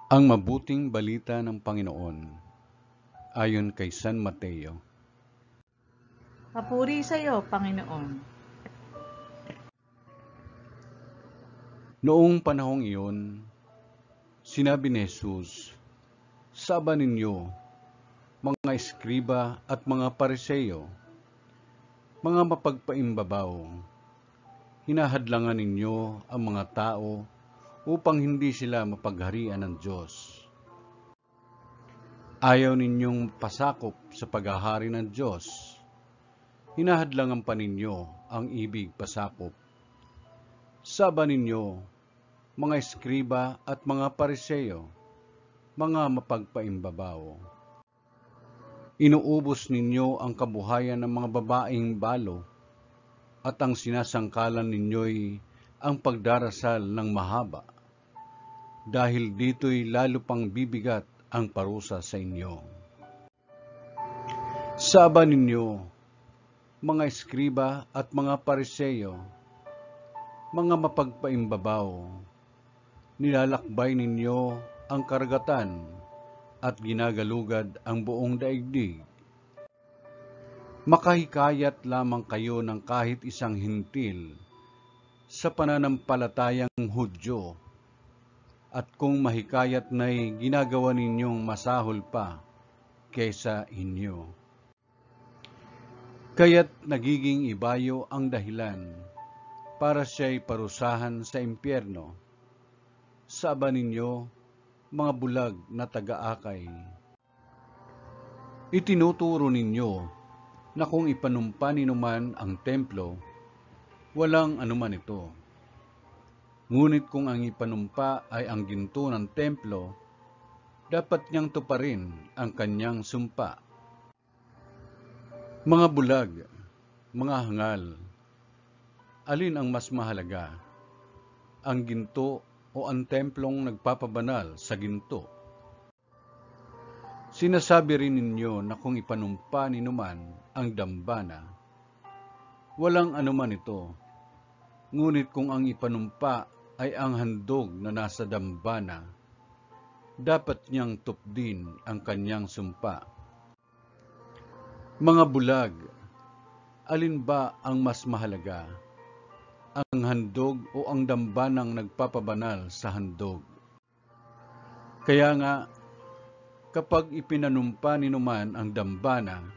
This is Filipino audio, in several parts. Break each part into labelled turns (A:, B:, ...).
A: Ang mabuting balita ng Panginoon ayon kay San Mateo.
B: Papuri sa iyo, Panginoon.
A: Noong panahong iyon, sinabi ni Jesus, "Saba ninyo, mga eskriba at mga Pariseo, mga mapagpaimbabaw, hinahadlangan ninyo ang mga tao upang hindi sila mapagharian ng Diyos. Ayaw ninyong pasakop sa paghahari ng Diyos. Hinahadlangan pa ninyo ang ibig pasakop. Saba ninyo, mga eskriba at mga Pariseo, mga mapagpaimbabaw. Inuubos ninyo ang kabuhayan ng mga babaeng balo, at ang sinasangkalan ninyo'y ang pagdarasal ng mahaba, dahil dito'y lalo pang bibigat ang parusa sa inyo. Saba ninyo, mga eskriba at mga Pariseo, mga mapagpaimbabaw, nilalakbay ninyo ang karagatan at ginagalugad ang buong daigdig. Makahikayat lamang kayo ng kahit isang hintil sa pananampalatayang Hudyo, at kung mahikayat na'y ginagawa ninyong masahol pa kaysa inyo. Kaya't nagiging ibayo ang dahilan para siya'y parusahan sa impyerno. Saba ninyo, mga bulag na taga-akay. Itinuturo ninyo na kung ipanumpa ninuman ang templo, walang anuman ito. Ngunit kung ang ipanumpa ay ang ginto ng templo, dapat niyang tuparin ang kanyang sumpa. Mga bulag, mga hangal, alin ang mas mahalaga? Ang ginto o ang templong nagpapabanal sa ginto? Sinasabi rin ninyo na kung ipanumpa ninuman ang dambana, walang anuman ito. Ngunit kung ang ipanumpa ay ang handog na nasa dambana, dapat niyang tupdin ang kanyang sumpa. Mga bulag, alin ba ang mas mahalaga? Ang handog o ang dambanang nagpapabanal sa handog? Kaya nga, kapag ipinanumpa ninuman ang dambana,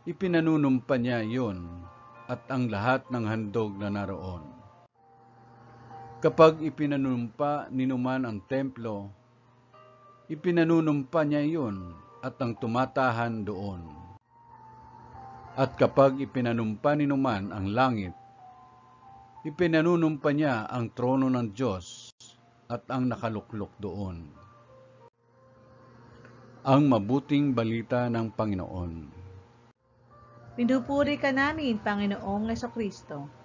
A: ipinanunumpa niya iyon at ang lahat ng handog na naroon. Kapag ipinanumpa ninuman ang templo, ipinanunumpa niya iyon at ang tumatahan doon. At kapag ipinanumpa ninuman ang langit, ipinanunumpa niya ang trono ng Diyos at ang nakaluklok doon. Ang mabuting balita ng Panginoon.
B: Pinupuri ka namin, Panginoong Jesucristo.